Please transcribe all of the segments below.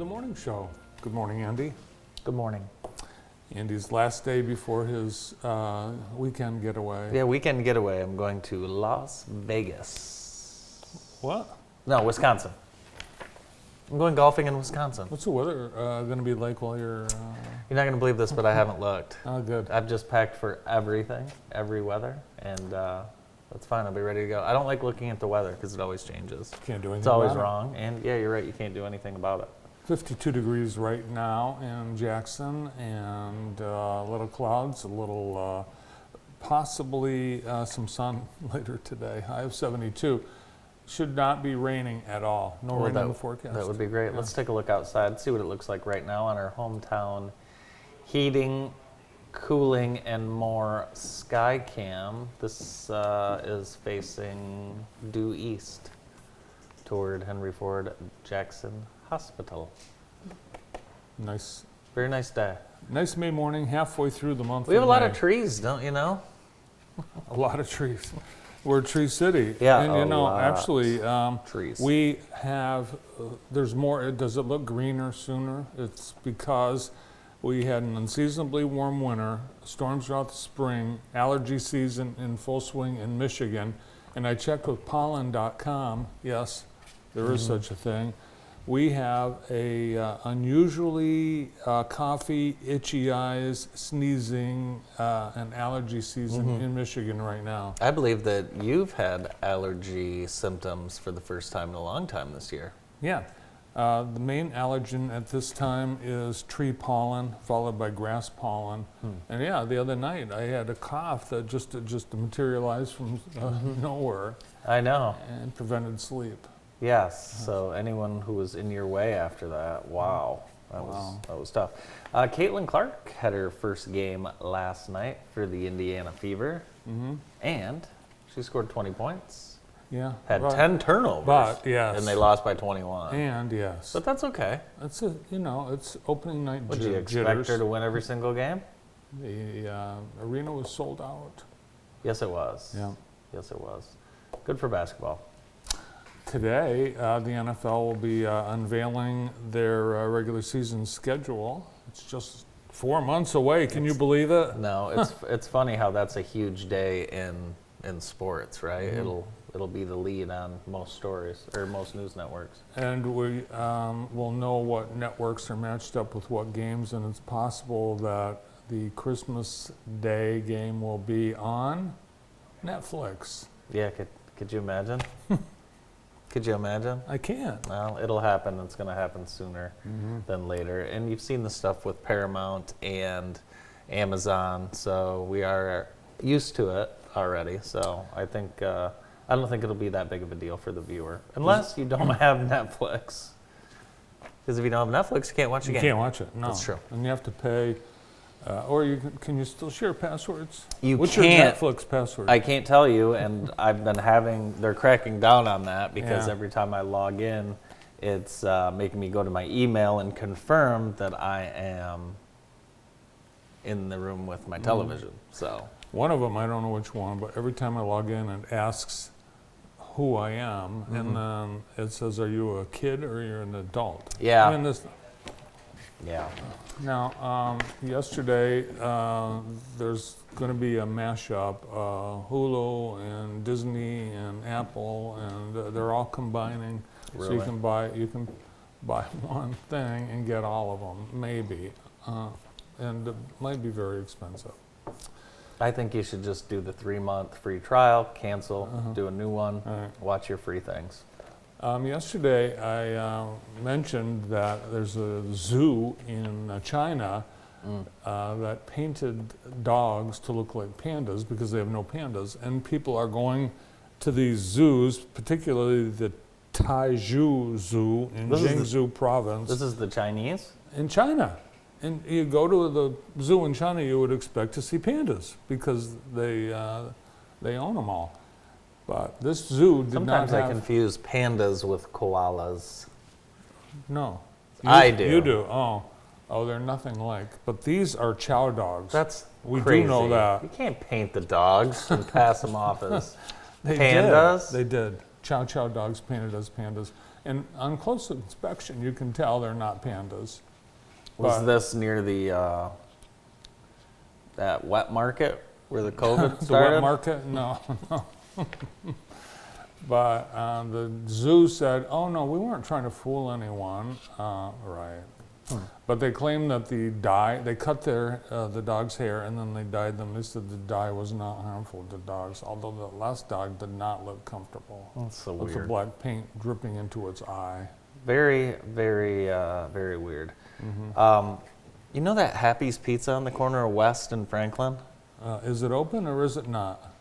Morning Show. Good morning, Andy. Good morning. Andy's last day before his weekend getaway. Yeah, weekend getaway. I'm going to Las Vegas. What? No, Wisconsin. I'm going golfing in Wisconsin. What's the weather going to be like while you're... You're not going to believe this, but I haven't looked. Oh, good. I've just packed for everything, every weather, and that's fine. I'll be ready to go. I don't like looking at the weather because it always changes. Can't do anything It's always about it. wrong, and yeah, you're right. You can't do anything about it. 52 degrees right now in Jackson, and little clouds, a little possibly some sun later today. High of 72. Should not be raining at all. No rain in the forecast. That would be great. Yeah. Let's take a look outside, see what it looks like right now on our hometown heating, cooling, and more sky cam. This is facing due east toward Henry Ford Jackson Hospital. Nice. Very nice day. Nice May morning, halfway through the month. We have a lot May. of trees, don't you know? A lot of trees. We're Tree City. Yeah, and you a know, lot. actually, Trees. we have, there's more, does it look greener sooner? It's because we had an unseasonably warm winter, storms throughout the spring, allergy season in full swing in Michigan, and I checked with pollen.com, yes, there is such a thing. We have a unusually coughy, itchy eyes, sneezing, and allergy season in Michigan right now. I believe that you've had allergy symptoms for the first time in a long time this year. Yeah. The main allergen at this time is tree pollen, followed by grass pollen. And yeah, the other night I had a cough that just materialized from nowhere I know. and prevented sleep. Yes. So anyone who was in your way after that, wow, that was tough. Caitlin Clark had her first game last night for the Indiana Fever, and she scored 20 points. Yeah. Had but, 10 turnovers. But, yes. And they lost by 21. And yes. But that's okay. It's it's opening night Would you expect jitters. her to win every single game? The arena was sold out. Yes, it was. Yeah. Yes, it was. Good for basketball. Today, the NFL will be unveiling their regular season schedule. It's just 4 months away. Can you believe it? No, it's funny how that's a huge day in sports, right? It'll be the lead on most stories or most news networks. And we will know what networks are matched up with what games, and it's possible that the Christmas Day game will be on Netflix. Yeah, could you imagine? Could you imagine? I can't. Well, it'll happen. It's going to happen sooner than later. And you've seen the stuff with Paramount and Amazon, so we are used to it already. So I think I don't think it'll be that big of a deal for the viewer, unless you don't have Netflix. Because if you don't have Netflix, you can't watch a game. You can't watch it. No, That's true. And you have to pay. Or can you still share passwords? You What's can't. your Netflix password? I can't tell you, and I've been they're cracking down on that because Yeah. every time I log in, it's making me go to my email and confirm that I am in the room with my television. So One of them, I don't know which one, but every time I log in, it asks who I am, and then it says, "Are you a kid or you're an adult?" Yeah. I mean, yeah, now, yesterday, there's going to be a mashup, Hulu and Disney and Apple, and they're all combining. So Really? you can buy one thing and get all of them, maybe, and it might be very expensive. I think you should just do the 3-month free trial, cancel, do a new one, All right. watch your free things. Yesterday, I mentioned that there's a zoo in China that painted dogs to look like pandas because they have no pandas. And people are going to these zoos, particularly the Taizhou Zoo in Jiangsu province This is the Chinese? in China. And you go to the zoo in China, you would expect to see pandas because they own them all. But this zoo did Sometimes not I have... confuse pandas with koalas. No. I do. You do. Oh, they're nothing like. But these are chow dogs. That's We do crazy. know that. You can't paint the dogs and pass them off as They pandas. Did. They did. Chow chow dogs painted as pandas. And on close inspection, you can tell they're not pandas. Was But- this near the that wet market where the COVID The started? wet market? No, no. But the zoo said, oh no, we weren't trying to fool anyone. Right. But they claimed that the dye, they cut the dog's hair and then they dyed them. They said the dye was not harmful to dogs, although the last dog did not look comfortable. That's so With the weird. black paint dripping into its eye. Very, very, very weird. You know that Happy's Pizza on the corner of West and Franklin? Is it open or is it not?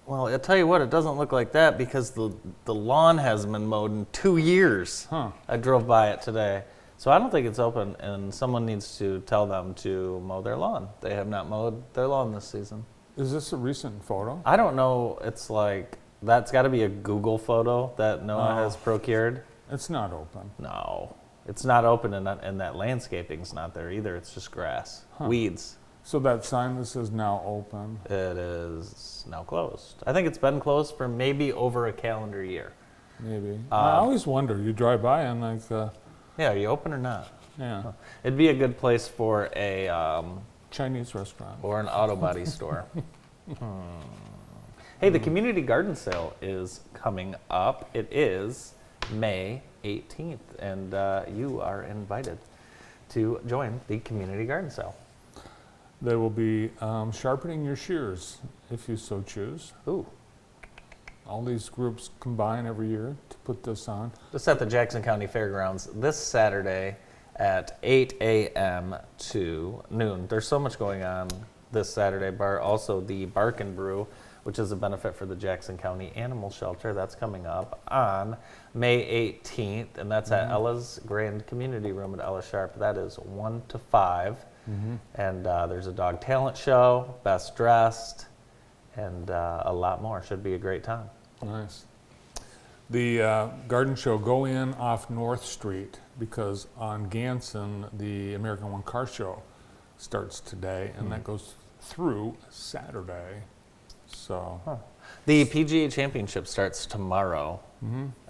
Well, I'll tell you what, it doesn't look like that because the lawn hasn't been mowed in 2 years. Huh. I drove by it today. So I don't think it's open, and someone needs to tell them to mow their lawn. They have not mowed their lawn this season. Is this a recent photo? I don't know, it's like, that's got to be a Google photo that Noah Oh. has procured. It's not open. No, it's not open, and that landscaping's not there either. It's just grass, Huh. weeds. So that sign that says now open. It is now closed. I think it's been closed for maybe over a calendar year. Maybe. I always wonder. You drive by and like, Yeah, are you open or not? yeah, It'd be a good place for a Chinese restaurant. or an auto body store. Hey, the community garden sale is coming up. It is May 18th, and you are invited to join the community garden sale. They will be sharpening your shears if you so choose. Ooh, All these groups combine every year to put this on. just at the Jackson County Fairgrounds this Saturday at 8 a.m. to noon. There's so much going on this Saturday, Bart. Also, the Bark and Brew, which is a benefit for the Jackson County Animal Shelter, that's coming up on May 18th, and that's at Ella's Grand Community Room at Ella Sharp. That is 1 to 5. And there's a dog talent show, best dressed, and a lot more. Should be a great time. Nice. The garden show, go in off North Street because on Ganson, the American One Car Show starts today and that goes through Saturday. So, The PGA Championship starts tomorrow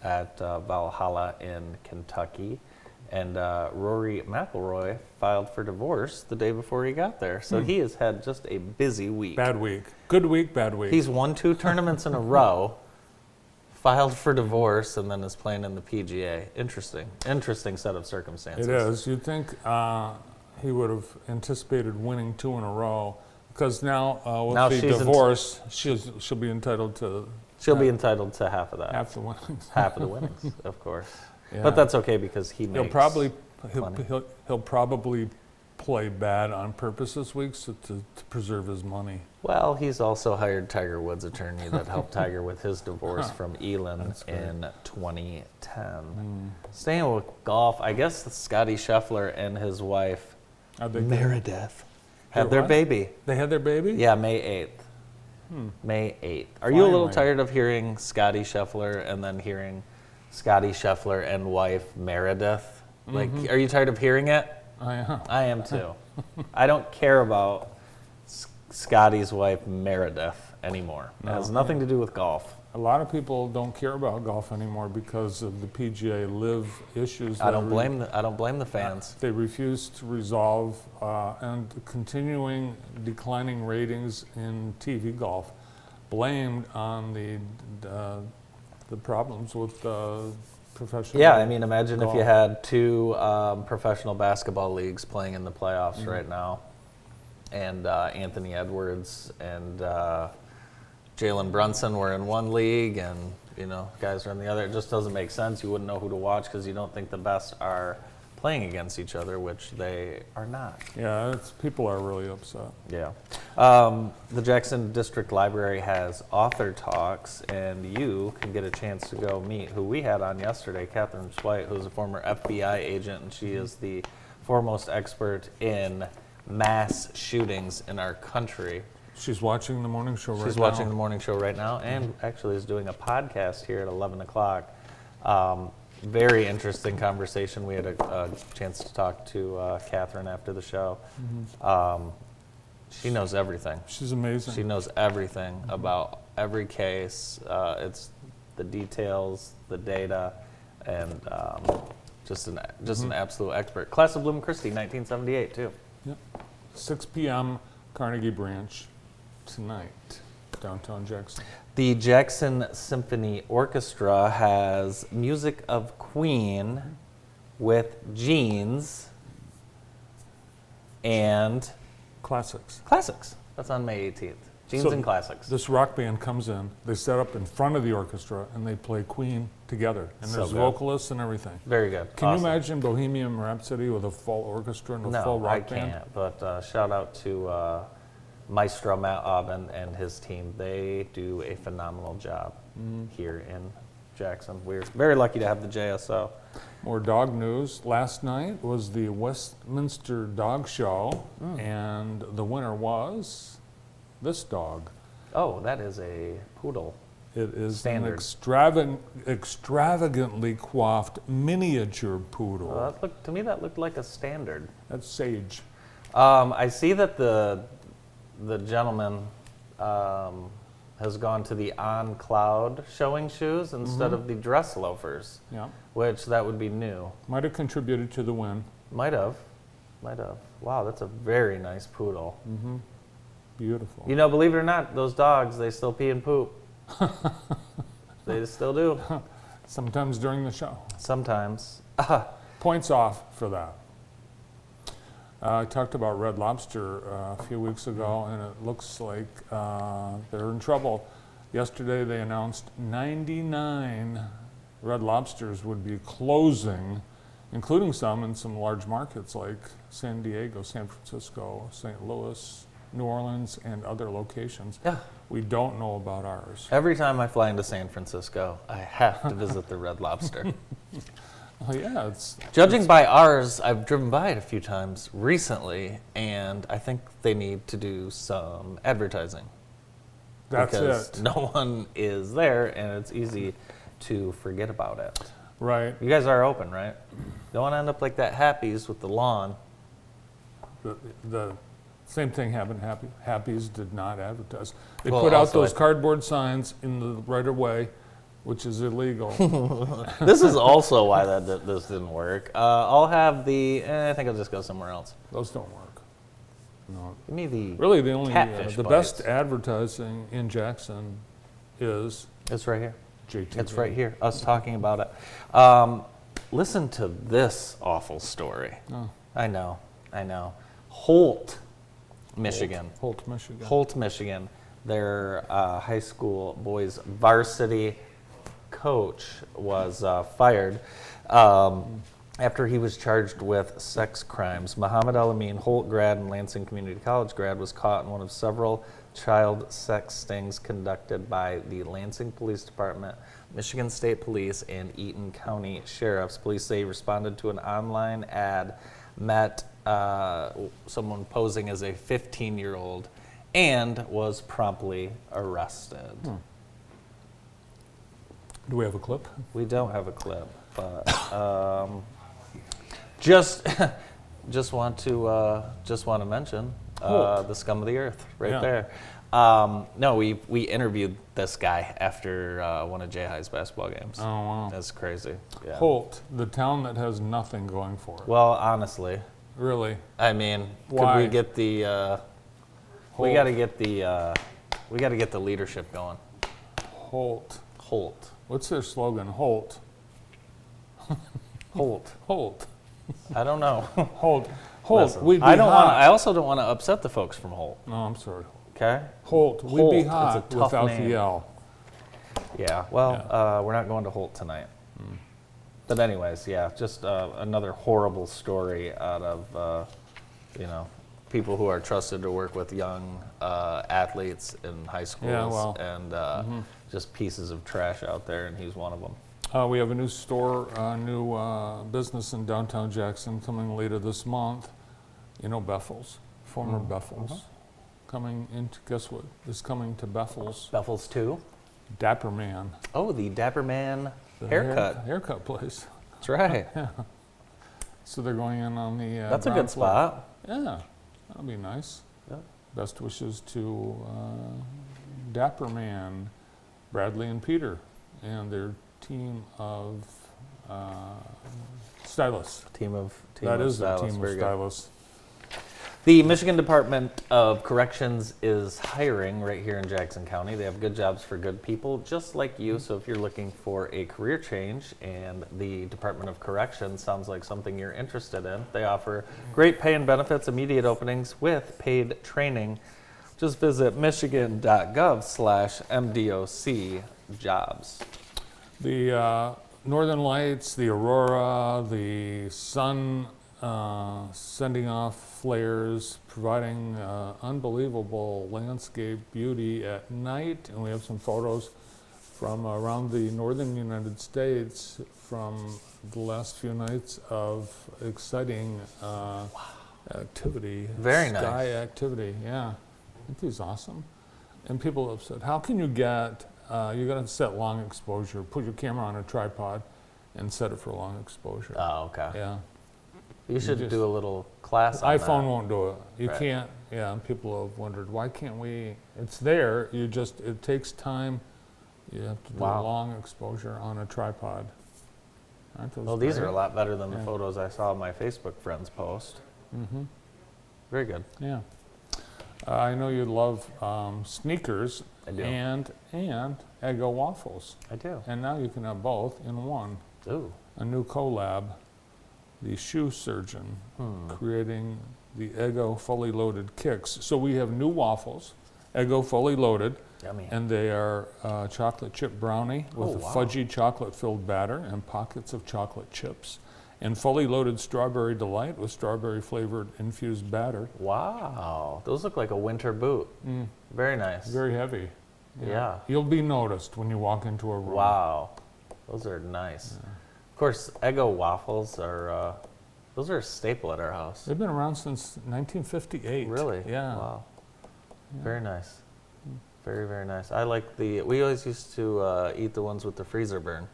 at Valhalla in Kentucky. And Rory McIlroy filed for divorce the day before he got there. So he has had just a busy week. bad week. Good week, bad week. He's won 2 tournaments in a row, filed for divorce, and then is playing in the PGA. Interesting set of circumstances. It is. You'd think he would have anticipated winning 2 in a row because now with Now the she's divorce, she'll be entitled to She'll be entitled to half of that. half the winnings. Half of the winnings, of course. Yeah. But that's okay because he makes plenty. He'll probably play bad on purpose this week so to preserve his money. Well, he's also hired Tiger Woods' attorney that helped Tiger with his divorce from Elin That's great. in 2010. Staying with golf, I guess Scotty Scheffler and his wife Are they Meredith Their had their what? baby. They had their baby? Yeah, May 8th. May 8th. Are you a little Finally. tired of hearing Scotty Scheffler and then hearing Scotty Scheffler and wife Meredith? Like, are you tired of hearing it? I am. I am too. I don't care about Scotty's wife Meredith anymore. It has nothing to do with golf. A lot of people don't care about golf anymore because of the PGA Live issues. I don't blame the fans. They refuse to resolve and continuing declining ratings in TV golf, blamed on the problems with professional. Yeah, I mean, imagine if you golf. had 2 professional basketball leagues playing in the playoffs right now, and Anthony Edwards and Jalen Brunson were in one league, and guys are in the other. It just doesn't make sense. You wouldn't know who to watch because you don't think the best are playing against each other, which they are not. Yeah, people are really upset. Yeah. The Jackson District Library has author talks, and you can get a chance to go meet who we had on yesterday, Catherine Swite, who's a former FBI agent, and she is the foremost expert in mass shootings in our country. She's watching the morning show right now. She's watching the morning show right now and actually is doing a podcast here at 11 o'clock. Very interesting conversation. We had a chance to talk to Catherine after the show. She knows everything. She's amazing. She knows everything about every case. It's the details, the data. and just an absolute expert. Class of Bloom Christie, 1978 too. Yep. 6 p.m. Carnegie Branch tonight, downtown Jackson. The Jackson Symphony Orchestra has Music of Queen with Jeans and Classics. Classics. That's on May 18th. Jeans So and Classics. This rock band comes in, they set up in front of the orchestra, and they play Queen together. And So there's good. vocalists and everything. Very good. Can Awesome. you imagine Bohemian Rhapsody with a full orchestra and a full No, rock I band? can't. But shout out to Maestro Matt Aubin and his team. They do a phenomenal job here in Jackson. We're very lucky to have the JSO. More dog news. Last night was the Westminster Dog Show, and the winner was this dog. Oh, that is a poodle. It is Standard. an extravagantly coiffed miniature poodle. To me, that looked like a standard. That's Sage. I see that the gentleman has gone to the On Cloud showing shoes instead of the dress loafers, Yeah. which that would be new. Might have contributed to the win. Might have. Wow, that's a very nice poodle. Beautiful. You know, believe it or not, those dogs, they still pee and poop. They still do. Sometimes during the show. Sometimes. Points off for that. I talked about Red Lobster a few weeks ago, and it looks like they're in trouble. Yesterday they announced 99 Red Lobsters would be closing, including some in some large markets like San Diego, San Francisco, St. Louis, New Orleans, and other locations. Yeah. We don't know about ours. Every time I fly into San Francisco, I have to visit the Red Lobster. Oh yeah, it's Judging by ours, I've driven by it a few times recently, and I think they need to do some advertising. that's because it. no one is there, and it's easy to forget about it. Right. You guys are open, right? Don't want to end up like that Happy's with the lawn. The same thing happened. Happy's did not advertise. They Well, put out also those I- cardboard signs in the right of way, which is illegal. This is also why this didn't work. I'll have I think I'll just go somewhere else. Those don't work. No. Give me the. Really, the only Catfish the bites. best advertising in Jackson is It's right here. JT. It's right here. Us talking about it. Listen to this awful story. Oh. I know. Holt, Michigan. Holt, Michigan. Holt, Michigan. Their high school boys varsity coach was fired after he was charged with sex crimes. Muhammad Al-Amin, Holt grad and Lansing Community College grad, was caught in one of several child sex stings conducted by the Lansing Police Department, Michigan State Police, and Eaton County Sheriffs. Police say he responded to an online ad, met someone posing as a 15-year-old, and was promptly arrested. Do we have a clip? We don't have a clip, but just want to mention Holt. the scum of the earth right Yeah. there. No, we interviewed this guy after one of Jay High's basketball games. Oh, wow. That's crazy. Yeah. Holt, the town that has nothing going for it. Well, honestly, Really. I mean, Why? could we get the? We Holt. got to get the. We got to get the leadership going. Holt. Holt. What's their slogan? Holt. Holt. Holt. I don't know. Holt. Holt. Listen, We'd be I don't want. hot. I also don't want to upset the folks from Holt. No, I'm sorry. Okay. Holt. We'd Holt, be it's a hot tough without name. the L. Yeah. Well, we're not going to Holt tonight. But anyways, yeah, just another horrible story out of people who are trusted to work with young athletes in high schools, Yeah, well, and just pieces of trash out there, and he's one of them. We have a new store, new business in downtown Jackson coming later this month. You know Beffels, former Beffels. Coming into, guess what is coming to Beffels? Beffels 2. Dapper Man. Oh, the Dapper Man The haircut. haircut place. That's right. So they're going in on the That's a ground good floor. spot. Yeah, that'll be nice. Yeah. Best wishes to Dapper Man, Bradley and Peter, and their team of stylists. Team of That is a stylists. team of Very good. stylists. The Michigan Department of Corrections is hiring right here in Jackson County. They have good jobs for good people, just like you. So if you're looking for a career change and the Department of Corrections sounds like something you're interested in, they offer great pay and benefits, immediate openings with paid training. Just visit michigan.gov/MDOC jobs. The Northern Lights, the aurora, the sun sending off flares, providing unbelievable landscape beauty at night. And we have some photos from around the northern United States from the last few nights of exciting activity. Very Sky nice. activity, yeah. Isn't these awesome? And people have said, how can you get, you're going to set long exposure, put your camera on a tripod and set it for long exposure. Oh, okay. Yeah. You should just- do a little class on iPhone that. won't do it. You Right. can't, yeah, and people have wondered, why can't we, it's there, you just, it takes time. You have to do Wow. a long exposure on a tripod. Aren't those Well, these are great? a lot better than the Yeah. photos I saw my Facebook friends post. Mm-hmm, Very good. yeah. I know you love sneakers I do. and Eggo waffles. I do. And now you can have both in one. Ooh. A new collab, the shoe surgeon, Hmm. creating the Eggo fully loaded kicks. So we have new waffles, Eggo fully loaded, Yummy. and they are chocolate chip brownie with Oh, a wow. fudgy chocolate filled batter and pockets of chocolate chips, and fully loaded strawberry delight with strawberry flavored infused batter. Wow. Those look like a winter boot. Mm, Very nice. very heavy. Yeah. You'll be noticed when you walk into a room. Wow. Those are nice. Of course, Eggo waffles are, those are a staple at our house. They've been around since 1958. Really? Yeah. Wow. Yeah. Very nice. Very, very nice. I like we always used to eat the ones with the freezer burn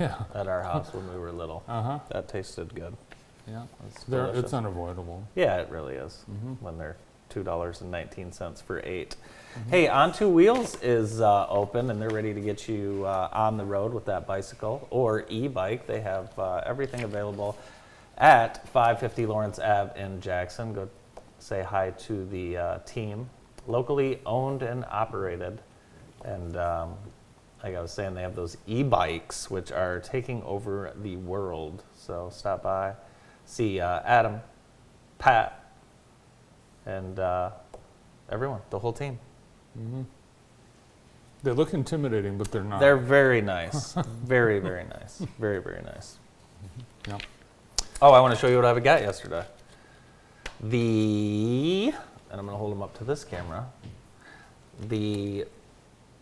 Yeah. at our house when we were little. Uh-huh. That tasted good. Yeah. It's They're, delicious. it's unavoidable. Yeah, it really is. Mhm. When they're $2.19 for 8. Mm-hmm. Hey, On Two Wheels is open, and they're ready to get you on the road with that bicycle or e-bike. They have everything available at 550 Lawrence Ave in Jackson. Go say hi to the team. Locally owned and operated. And like I was saying, they have those e-bikes, which are taking over the world. So stop by, see Adam, Pat, and everyone, the whole team. Hmm. They look intimidating, but they're not. They're very nice. Very, very nice. Very, very nice. Yep. Oh, I want to show you what I got yesterday. And I'm going to hold them up to this camera. The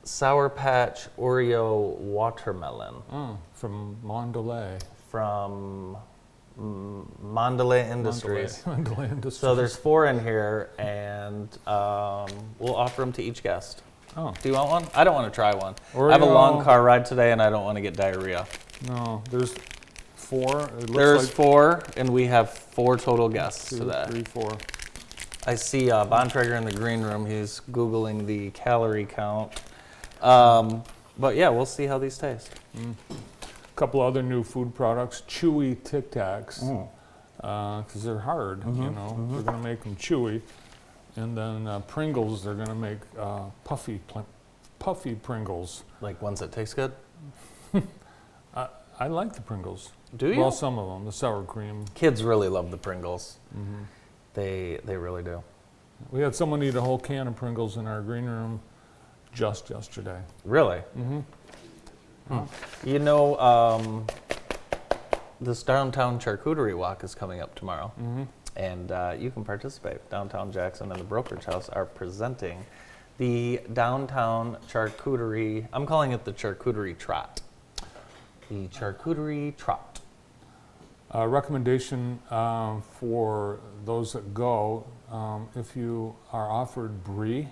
Sour Patch Oreo Watermelon Oh, from Mondelez. from Mondelez Industries. Mondelez Industries. So there's 4 in here, and we'll offer them to each guest. Oh, Do you want one? I don't want to try one. I have a long Oreo. car ride today, and I don't want to get diarrhea. no, there's 4. It looks There's like 4, and we have 4 total guests 2, today. 3, 4. I see Bontrager in the green room. He's Googling the calorie count. But yeah, we'll see how these taste. A couple other new food products, chewy Tic Tacs, because they're hard. You know, they're going to make them chewy. And then Pringles, they're going to make puffy Pringles. Like ones that taste good? I like the Pringles. Do you? Well, some of them, the sour cream. Kids really love the Pringles. Mm-hmm. They really do. We had someone eat a whole can of Pringles in our green room just yesterday. Really? Mm-hmm. You know, this downtown charcuterie walk is coming up tomorrow. Mm-hmm. And you can participate. Downtown Jackson and the Brokerage House are presenting the Downtown Charcuterie, I'm calling it the Charcuterie Trot. The Charcuterie Trot. Recommendation for those that go, if you are offered brie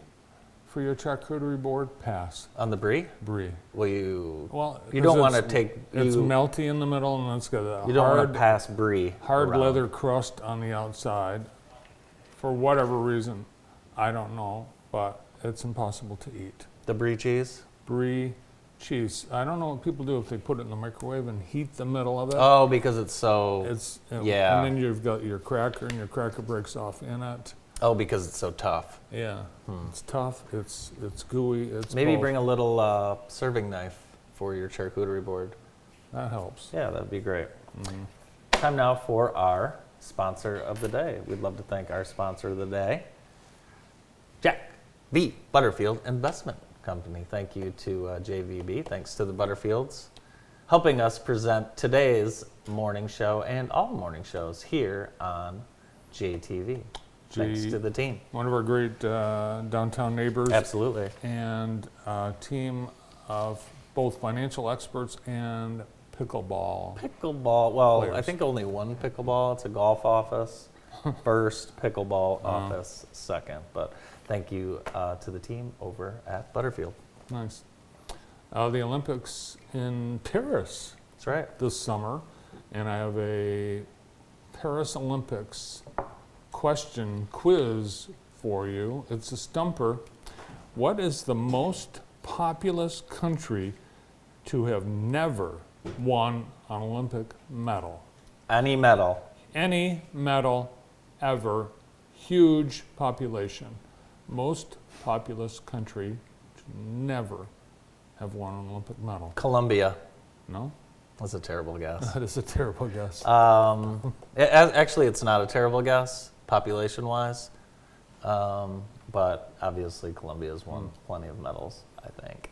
for your charcuterie board, pass. On the Brie, Brie. will you, Well, you don't 'cause want to it's- take, It's you melty in the middle and it's got a don't want hard, to pass Brie hard around. leather crust on the outside. For whatever reason, I don't know, but it's impossible to eat. The Brie cheese? Brie cheese. I don't know what people do if they put it in the microwave and heat the middle of it. Oh, because it's so. It's yeah. And then you've got your cracker, and your cracker breaks off in it. Oh, because it's so tough. Yeah, it's tough. It's gooey. It's Maybe both. bring a little serving knife for your charcuterie board. That helps. Yeah, that'd be great. Time now for our sponsor of the day. We'd love to thank our sponsor of the day, Jack V. Butterfield Investment Company. Thank you to JVB. Thanks to the Butterfields helping us present today's morning show and all morning shows here on JTV. Thanks to the team. One of our great downtown neighbors. Absolutely. And a team of both financial experts and pickleball. Pickleball, well, I players. think only one pickleball. It's a golf office first, pickleball office second. But thank you to the team over at Butterfield. Nice. The Olympics in Paris That's right. this summer, and I have a Paris Olympics quiz for you. It's a stumper. What is the most populous country to have never won an Olympic medal? Any medal. Any medal ever. Huge population. Most populous country to never have won an Olympic medal. Colombia. No? That's a terrible guess. That is a terrible guess. Actually, it's not a terrible guess, population-wise. But obviously, Colombia's won plenty of medals, I think.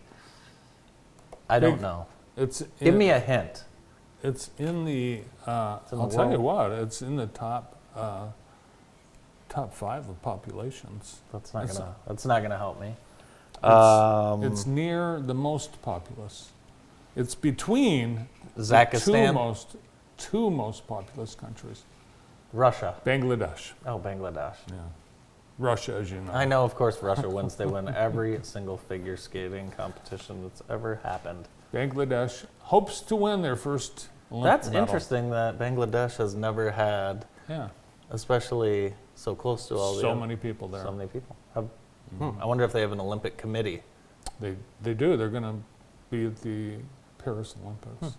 I don't know. Give me a hint. It's in the. in the I'll tell you world. what. It's in the top 5 of populations. That's not It's- gonna help me. It's near the most populous. It's between the Zakistan, two most populous countries. Russia. Bangladesh. Oh, Bangladesh. Yeah. Russia, as you know. I know, of course, Russia wins. They win every single figure skating competition that's ever happened. Bangladesh hopes to win their first Olympic That's medal. interesting that Bangladesh has never had, Yeah. especially so close to all So many people there. So many people. I wonder if they have an Olympic committee. They do. They're going to be at the Paris Olympics.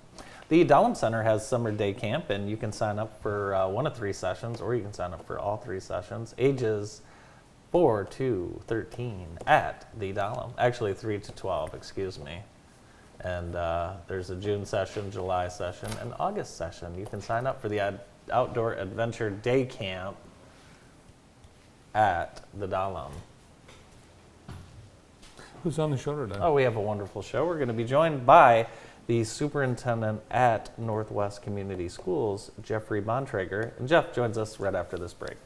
The Dahlem Center has summer day camp, and you can sign up for one of 3 sessions, or you can sign up for all 3 sessions. Ages 4 to 13 at the Dahlem. Actually, 3 to 12, excuse me. And there's a June session, July session, and August session. You can sign up for the Outdoor Adventure Day Camp at the Dahlem. Who's on the show today? Oh, we have a wonderful show. We're going to be joined by the superintendent at Northwest Community Schools, Jeffrey Bontrager. And Jeff joins us right after this break.